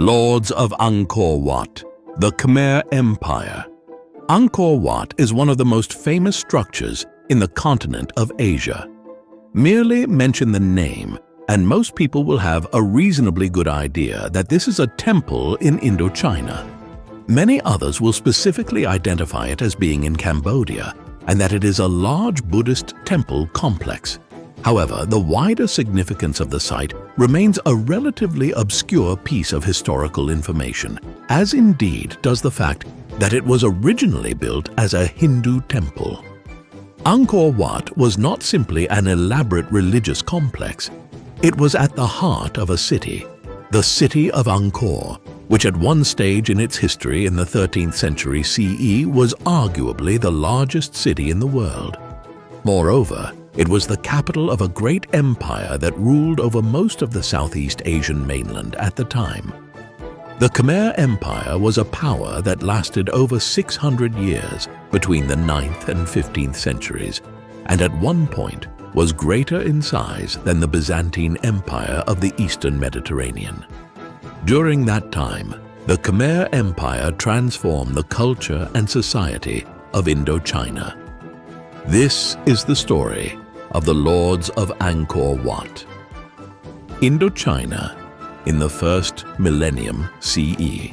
Lords of Angkor Wat, the Khmer Empire. Angkor Wat is one of the most famous structures in the continent of Asia. Merely mention the name, and most people will have a reasonably good idea that this is a temple in Indochina. Many others will specifically identify it as being in Cambodia, and that it is a large Buddhist temple complex. However, the wider significance of the site remains a relatively obscure piece of historical information, as indeed does the fact that it was originally built as a Hindu temple. Angkor Wat was not simply an elaborate religious complex. It was at the heart of a city, the City of Angkor, which at one stage in its history in the 13th century CE was arguably the largest city in the world. Moreover, it was the capital of a great empire that ruled over most of the Southeast Asian mainland at the time. The Khmer Empire was a power that lasted over 600 years between the 9th and 15th centuries, and at one point was greater in size than the Byzantine Empire of the Eastern Mediterranean. During that time, the Khmer Empire transformed the culture and society of Indochina. This is the story of the Lords of Angkor Wat. Indochina in the first millennium CE.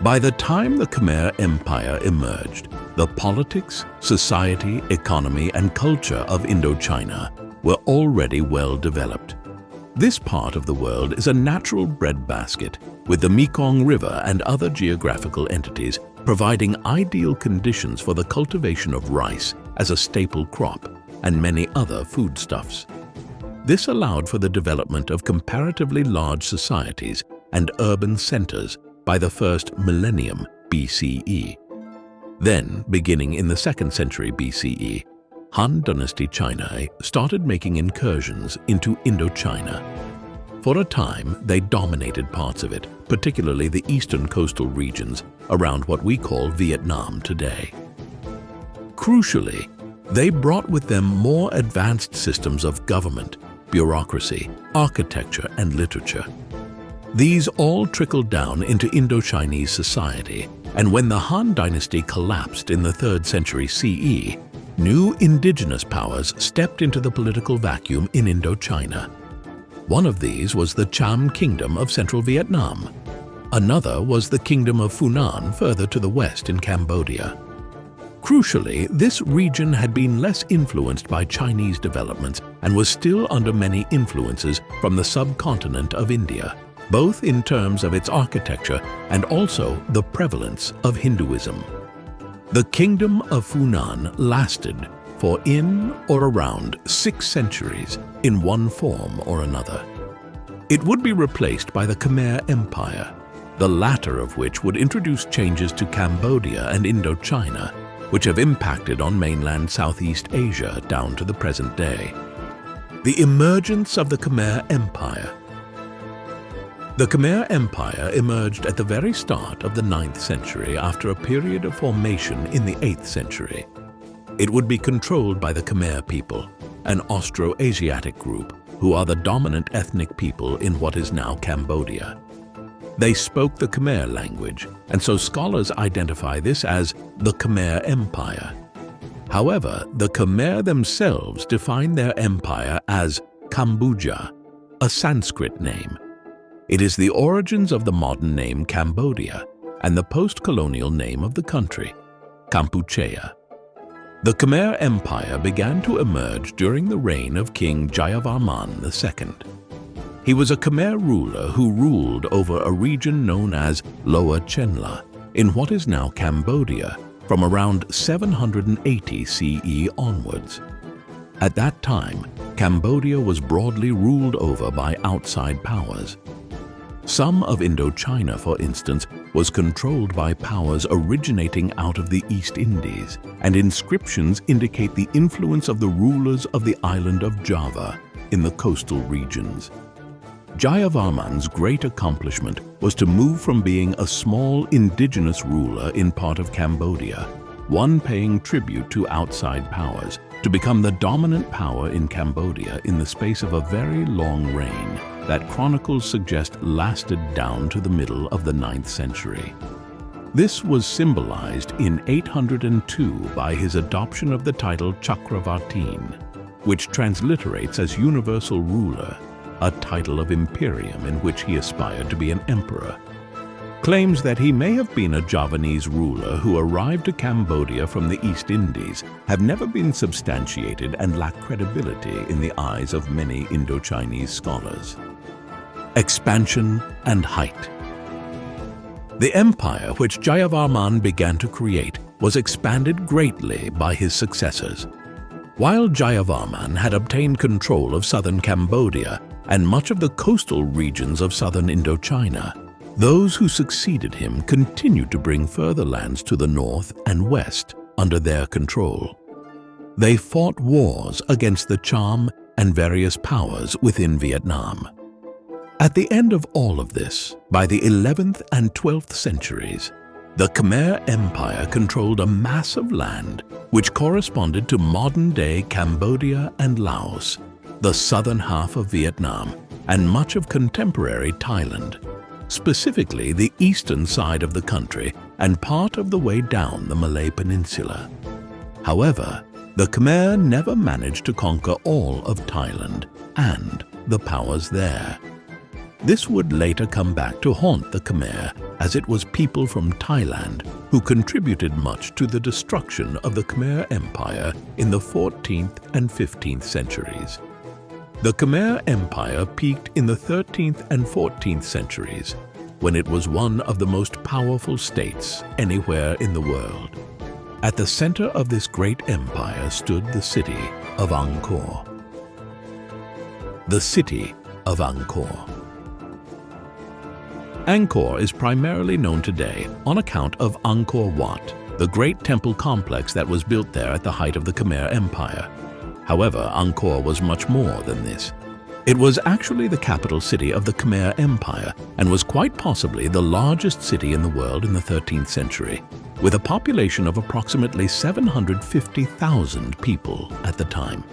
By the time the Khmer Empire emerged, the politics, society, economy, and culture of Indochina were already well developed. This part of the world is a natural breadbasket, with the Mekong River and other geographical entities providing ideal conditions for the cultivation of rice as a staple crop and many other foodstuffs. This allowed for the development of comparatively large societies and urban centers by the first millennium BCE. Then, beginning in the 2nd century BCE, Han Dynasty China started making incursions into Indochina. For a time, they dominated parts of it, particularly the eastern coastal regions around what we call Vietnam today. Crucially, they brought with them more advanced systems of government, bureaucracy, architecture, and literature. These all trickled down into Indochinese society, and when the Han Dynasty collapsed in the 3rd century CE, new indigenous powers stepped into the political vacuum in Indochina. One of these was the Cham Kingdom of central Vietnam. Another was the Kingdom of Funan further to the west in Cambodia. Crucially, this region had been less influenced by Chinese developments and was still under many influences from the subcontinent of India, both in terms of its architecture and also the prevalence of Hinduism. The Kingdom of Funan lasted for in or around 6 centuries in one form or another. It would be replaced by the Khmer Empire, the latter of which would introduce changes to Cambodia and Indochina, which have impacted on mainland Southeast Asia down to the present day. The emergence of the Khmer Empire. The Khmer Empire emerged at the very start of the 9th century after a period of formation in the 8th century. It would be controlled by the Khmer people, an Austroasiatic group who are the dominant ethnic people in what is now Cambodia. They spoke the Khmer language, and so scholars identify this as the Khmer Empire. However, the Khmer themselves define their empire as Kambuja, a Sanskrit name. It is the origins of the modern name Cambodia and the post-colonial name of the country, Kampuchea. The Khmer Empire began to emerge during the reign of King Jayavarman II. He was a Khmer ruler who ruled over a region known as Lower Chenla in what is now Cambodia from around 780 CE onwards. At that time, Cambodia was broadly ruled over by outside powers. Some of Indochina, for instance, was controlled by powers originating out of the East Indies, and inscriptions indicate the influence of the rulers of the island of Java in the coastal regions. Jayavarman's great accomplishment was to move from being a small indigenous ruler in part of Cambodia, one paying tribute to outside powers, to become the dominant power in Cambodia in the space of a very long reign that chronicles suggest lasted down to the middle of the 9th century. This was symbolized in 802 by his adoption of the title Chakravartin, which transliterates as universal ruler, a title of imperium in which he aspired to be an emperor. Claims that he may have been a Javanese ruler who arrived to Cambodia from the East Indies have never been substantiated and lack credibility in the eyes of many Indo-Chinese scholars. Expansion and height. The empire which Jayavarman began to create was expanded greatly by his successors. While Jayavarman had obtained control of southern Cambodia and much of the coastal regions of southern Indochina, those who succeeded him continued to bring further lands to the north and west under their control. They fought wars against the Cham and various powers within Vietnam. At the end of all of this, by the 11th and 12th centuries, the Khmer Empire controlled a mass of land which corresponded to modern-day Cambodia and Laos, the southern half of Vietnam, and much of contemporary Thailand, specifically the eastern side of the country and part of the way down the Malay Peninsula. However, the Khmer never managed to conquer all of Thailand and the powers there. This would later come back to haunt the Khmer, as it was people from Thailand who contributed much to the destruction of the Khmer Empire in the 14th and 15th centuries. The Khmer Empire peaked in the 13th and 14th centuries, when it was one of the most powerful states anywhere in the world. At the center of this great empire stood the city of Angkor. The City of Angkor. Angkor is primarily known today on account of Angkor Wat, the great temple complex that was built there at the height of the Khmer Empire. However, Angkor was much more than this. It was actually the capital city of the Khmer Empire and was quite possibly the largest city in the world in the 13th century, with a population of approximately 750,000 people at the time.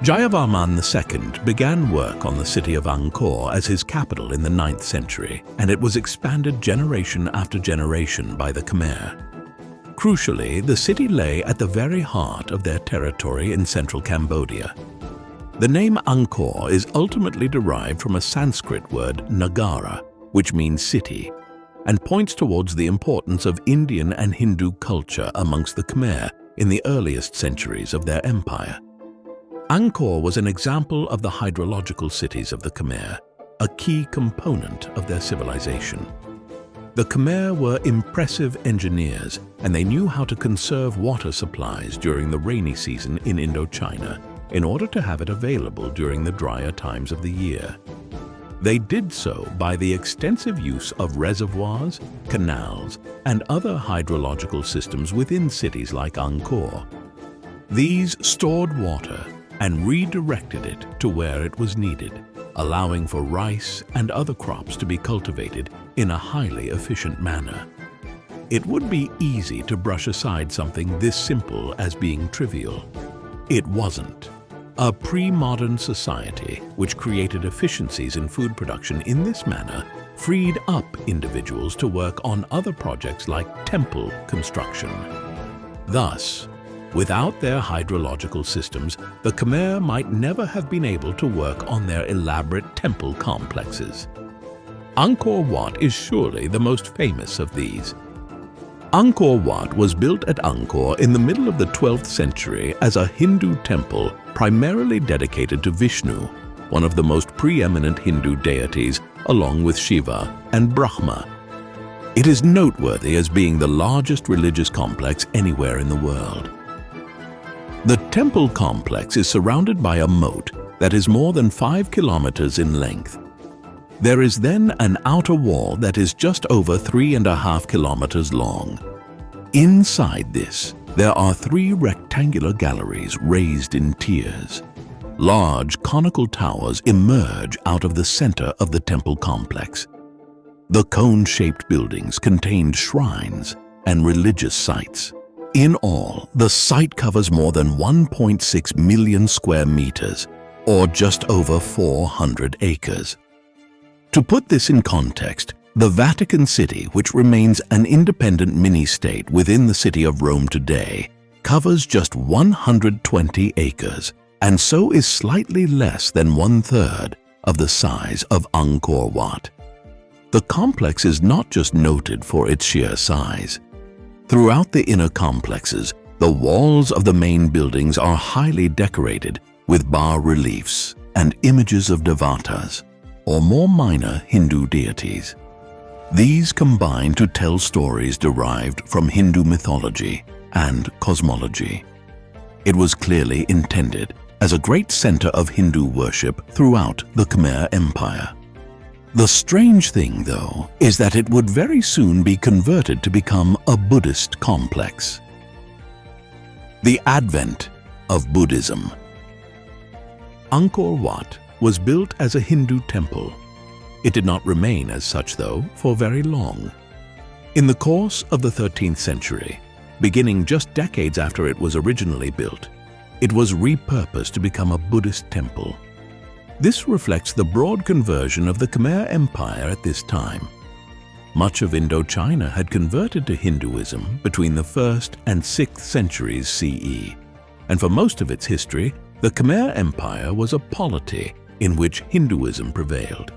Jayavarman II began work on the city of Angkor as his capital in the 9th century, and it was expanded generation after generation by the Khmer. Crucially, the city lay at the very heart of their territory in central Cambodia. The name Angkor is ultimately derived from a Sanskrit word Nagara, which means city, and points towards the importance of Indian and Hindu culture amongst the Khmer in the earliest centuries of their empire. Angkor was an example of the hydrological cities of the Khmer, a key component of their civilization. The Khmer were impressive engineers, and they knew how to conserve water supplies during the rainy season in Indochina in order to have it available during the drier times of the year. They did so by the extensive use of reservoirs, canals, and other hydrological systems within cities like Angkor. These stored water and redirected it to where it was needed, allowing for rice and other crops to be cultivated in a highly efficient manner. It would be easy to brush aside something this simple as being trivial. It wasn't. A pre-modern society which created efficiencies in food production in this manner freed up individuals to work on other projects like temple construction. Thus, without their hydrological systems, the Khmer might never have been able to work on their elaborate temple complexes. Angkor Wat is surely the most famous of these. Angkor Wat was built at Angkor in the middle of the 12th century as a Hindu temple primarily dedicated to Vishnu, one of the most preeminent Hindu deities, along with Shiva and Brahma. It is noteworthy as being the largest religious complex anywhere in the world. The temple complex is surrounded by a moat that is more than 5 kilometers in length. There is then an outer wall that is just over 3.5 kilometers long. Inside this, there are 3 rectangular galleries raised in tiers. Large conical towers emerge out of the center of the temple complex. The cone-shaped buildings contained shrines and religious sites. In all, the site covers more than 1.6 million square meters, or just over 400 acres. To put this in context, the Vatican City, which remains an independent mini-state within the city of Rome today, covers just 120 acres, and so is slightly less than 1/3 of the size of Angkor Wat. The complex is not just noted for its sheer size. Throughout the inner complexes, the walls of the main buildings are highly decorated with bas-reliefs and images of devatas, or more minor Hindu deities. These combine to tell stories derived from Hindu mythology and cosmology. It was clearly intended as a great center of Hindu worship throughout the Khmer Empire. The strange thing, though, is that it would very soon be converted to become a Buddhist complex. The Advent of Buddhism. Angkor Wat was built as a Hindu temple. It did not remain as such, though, for very long. In the course of the 13th century, beginning just decades after it was originally built, it was repurposed to become a Buddhist temple. This reflects the broad conversion of the Khmer Empire at this time. Much of Indochina had converted to Hinduism between the 1st and 6th centuries CE, and for most of its history, the Khmer Empire was a polity in which Hinduism prevailed.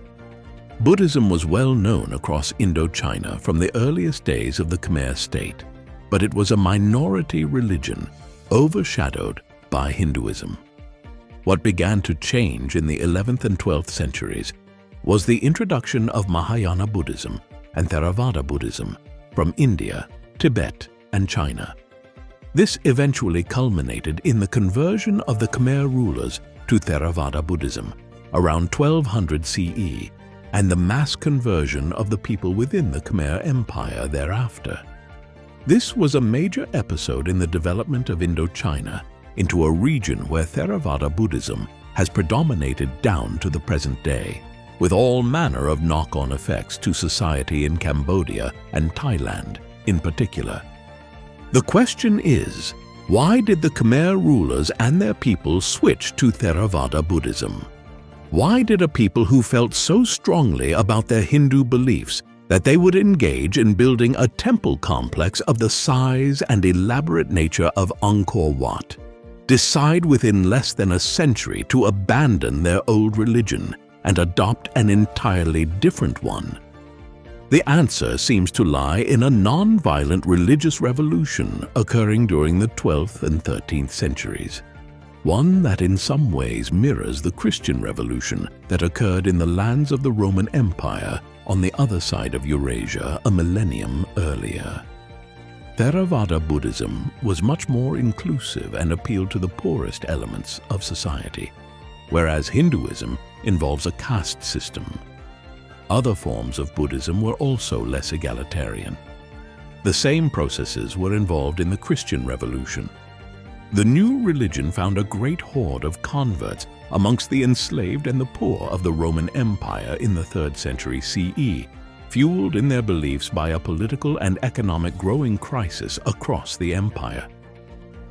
Buddhism was well known across Indochina from the earliest days of the Khmer state, but it was a minority religion, overshadowed by Hinduism. What began to change in the 11th and 12th centuries was the introduction of Mahayana Buddhism and Theravada Buddhism from India, Tibet, and China. This eventually culminated in the conversion of the Khmer rulers to Theravada Buddhism around 1200 CE, and the mass conversion of the people within the Khmer Empire thereafter. This was a major episode in the development of Indochina into a region where Theravada Buddhism has predominated down to the present day, with all manner of knock-on effects to society in Cambodia and Thailand in particular. The question is, why did the Khmer rulers and their people switch to Theravada Buddhism? Why did a people who felt so strongly about their Hindu beliefs that they would engage in building a temple complex of the size and elaborate nature of Angkor Wat decide within less than a century to abandon their old religion and adopt an entirely different one? The answer seems to lie in a non-violent religious revolution occurring during the 12th and 13th centuries. One that in some ways mirrors the Christian revolution that occurred in the lands of the Roman Empire on the other side of Eurasia a millennium earlier. Theravada Buddhism was much more inclusive and appealed to the poorest elements of society, whereas Hinduism involves a caste system. Other forms of Buddhism were also less egalitarian. The same processes were involved in the Christian revolution. The new religion found a great horde of converts amongst the enslaved and the poor of the Roman Empire in the 3rd century CE, fueled in their beliefs by a political and economic growing crisis across the empire.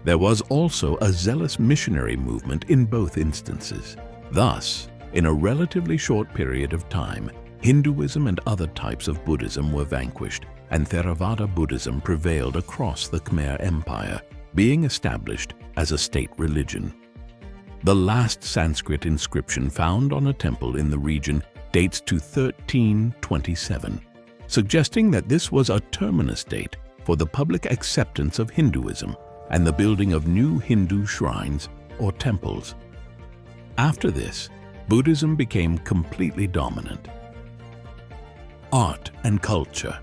There was also a zealous missionary movement in both instances. Thus, in a relatively short period of time, Hinduism and other types of Buddhism were vanquished, and Theravada Buddhism prevailed across the Khmer Empire, being established as a state religion. The last Sanskrit inscription found on a temple in the region dates to 1327, suggesting that this was a terminus date for the public acceptance of Hinduism and the building of new Hindu shrines or temples. After this, Buddhism became completely dominant. Art and culture.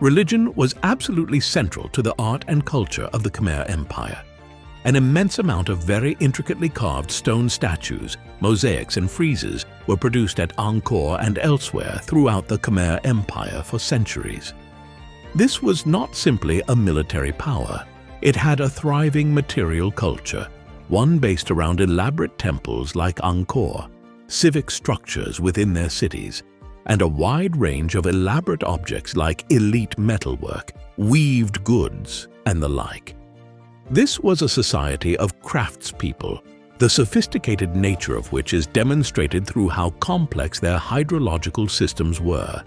Religion was absolutely central to the art and culture of the Khmer Empire. An immense amount of very intricately carved stone statues, mosaics and friezes were produced at Angkor and elsewhere throughout the Khmer Empire for centuries. This was not simply a military power. It had a thriving material culture, one based around elaborate temples like Angkor, civic structures within their cities, and a wide range of elaborate objects like elite metalwork, weaved goods, and the like. This was a society of craftspeople, the sophisticated nature of which is demonstrated through how complex their hydrological systems were.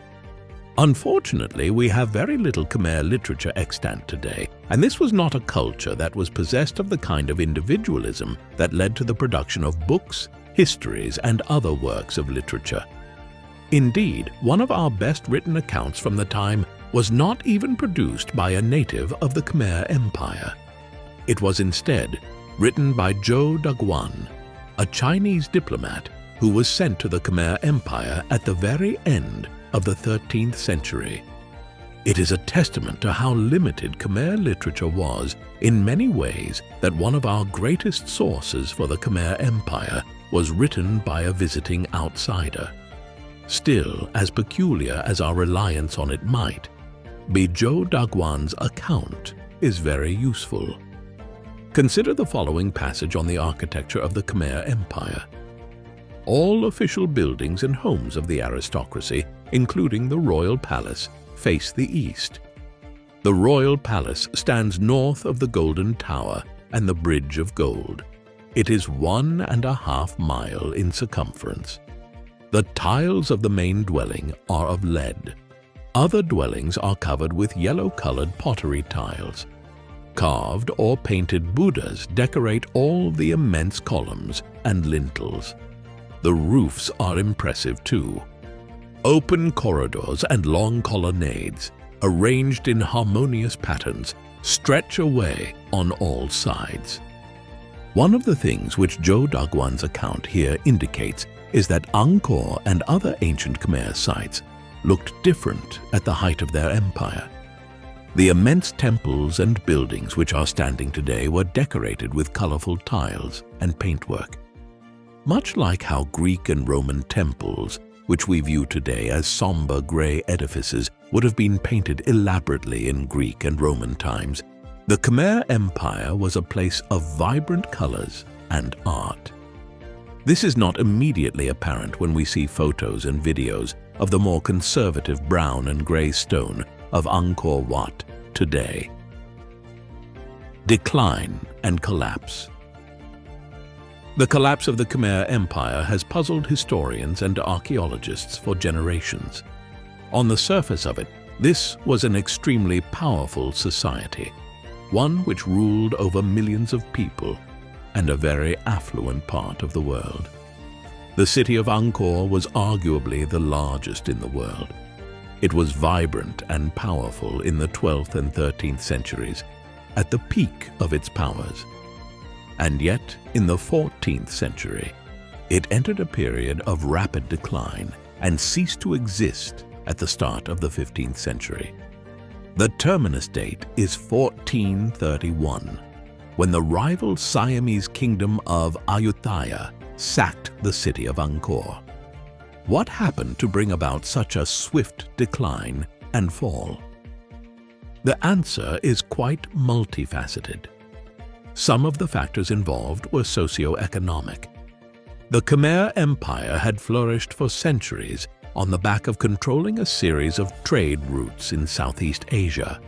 Unfortunately, we have very little Khmer literature extant today, and this was not a culture that was possessed of the kind of individualism that led to the production of books, histories, and other works of literature. Indeed, one of our best written accounts from the time was not even produced by a native of the Khmer Empire. It was instead written by Zhou Daguan, a Chinese diplomat who was sent to the Khmer Empire at the very end of the 13th century. It is a testament to how limited Khmer literature was in many ways that one of our greatest sources for the Khmer Empire was written by a visiting outsider. Still, as peculiar as our reliance on it might be, Zhou Daguan's account is very useful. Consider the following passage on the architecture of the Khmer Empire. All official buildings and homes of the aristocracy, including the royal palace, face the east. The royal palace stands north of the Golden Tower and the Bridge of Gold. It is 1.5 miles in circumference. The tiles of the main dwelling are of lead. Other dwellings are covered with yellow-colored pottery tiles. Carved or painted Buddhas decorate all the immense columns and lintels. The roofs are impressive too. Open corridors and long colonnades, arranged in harmonious patterns, stretch away on all sides. One of the things which Zhou Daguan's account here indicates is that Angkor and other ancient Khmer sites looked different at the height of their empire. The immense temples and buildings which are standing today were decorated with colorful tiles and paintwork. Much like how Greek and Roman temples, which we view today as somber gray edifices, would have been painted elaborately in Greek and Roman times, the Khmer Empire was a place of vibrant colors and art. This is not immediately apparent when we see photos and videos of the more conservative brown and gray stone of Angkor Wat today. Decline and collapse. The collapse of the Khmer Empire has puzzled historians and archaeologists for generations. On the surface of it, this was an extremely powerful society, one which ruled over millions of people and a very affluent part of the world. The city of Angkor was arguably the largest in the world. It was vibrant and powerful in the 12th and 13th centuries, at the peak of its powers. And yet, in the 14th century, it entered a period of rapid decline and ceased to exist at the start of the 15th century. The terminus date is 1431, when the rival Siamese kingdom of Ayutthaya sacked the city of Angkor. What happened to bring about such a swift decline and fall? The answer is quite multifaceted. Some of the factors involved were socio-economic. The Khmer Empire had flourished for centuries on the back of controlling a series of trade routes in Southeast Asia.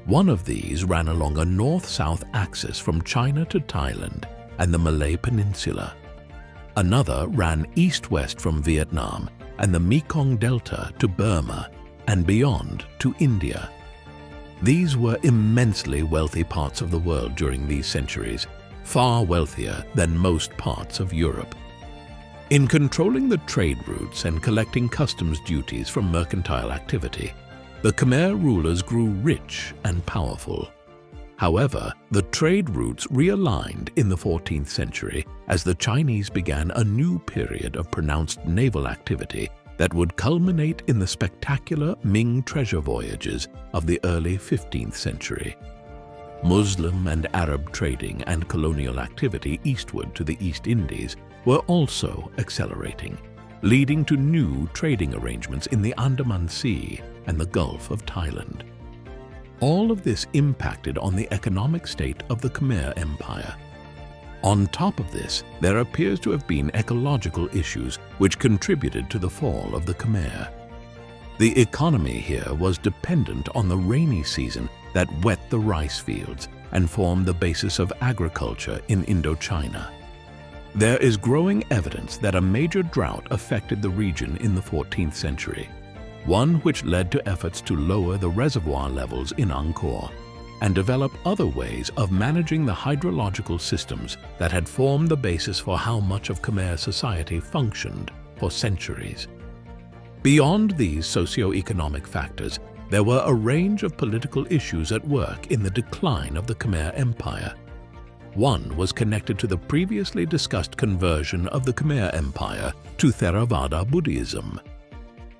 One of these ran along a north-south axis from China to Thailand and the Malay Peninsula. Another ran east-west from Vietnam and the Mekong Delta to Burma and beyond to India. These were immensely wealthy parts of the world during these centuries, far wealthier than most parts of Europe. In controlling the trade routes and collecting customs duties from mercantile activity, the Khmer rulers grew rich and powerful. However, the trade routes realigned in the 14th century as the Chinese began a new period of pronounced naval activity that would culminate in the spectacular Ming treasure voyages of the early 15th century. Muslim and Arab trading and colonial activity eastward to the East Indies were also accelerating, leading to new trading arrangements in the Andaman Sea and the Gulf of Thailand. All of this impacted on the economic state of the Khmer Empire. On top of this, there appears to have been ecological issues which contributed to the fall of the Khmer. The economy here was dependent on the rainy season that wet the rice fields and formed the basis of agriculture in Indochina. There is growing evidence that a major drought affected the region in the 14th century, one which led to efforts to lower the reservoir levels in Angkor and develop other ways of managing the hydrological systems that had formed the basis for how much of Khmer society functioned for centuries. Beyond these socio-economic factors, there were a range of political issues at work in the decline of the Khmer Empire. One was connected to the previously discussed conversion of the Khmer Empire to Theravada Buddhism.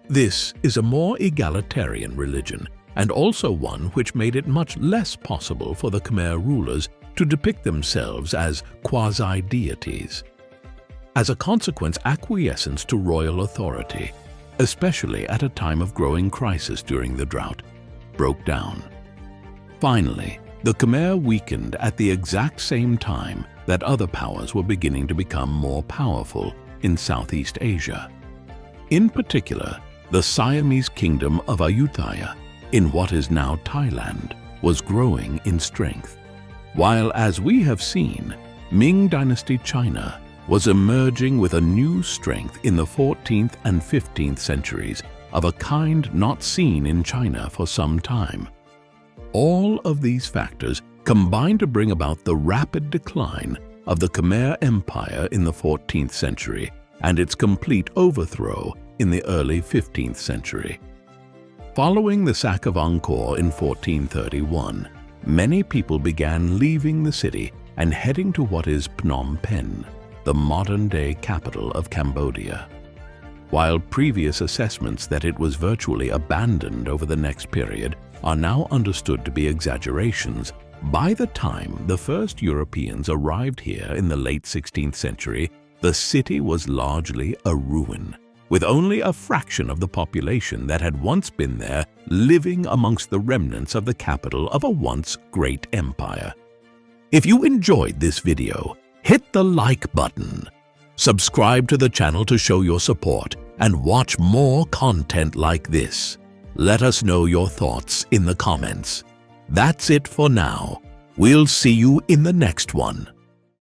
This is a more egalitarian religion, and also one which made it much less possible for the Khmer rulers to depict themselves as quasi-deities. As a consequence, acquiescence to royal authority, especially at a time of growing crisis during the drought, broke down. Finally, the Khmer weakened at the exact same time that other powers were beginning to become more powerful in Southeast Asia. In particular, the Siamese kingdom of Ayutthaya, in what is now Thailand, was growing in strength, while, as we have seen, Ming Dynasty China was emerging with a new strength in the 14th and 15th centuries of a kind not seen in China for some time. All of these factors combined to bring about the rapid decline of the Khmer Empire in the 14th century and its complete overthrow in the early 15th century. Following the sack of Angkor in 1431, many people began leaving the city and heading to what is Phnom Penh, the modern-day capital of Cambodia. While previous assessments that it was virtually abandoned over the next period are now understood to be exaggerations, by the time the first Europeans arrived here in the late 16th century, the city was largely a ruin, with only a fraction of the population that had once been there living amongst the remnants of the capital of a once great empire. If you enjoyed this video, hit the like button, subscribe to the channel to show your support, and watch more content like this. Let us know your thoughts in the comments. That's it for now. We'll see you in the next one.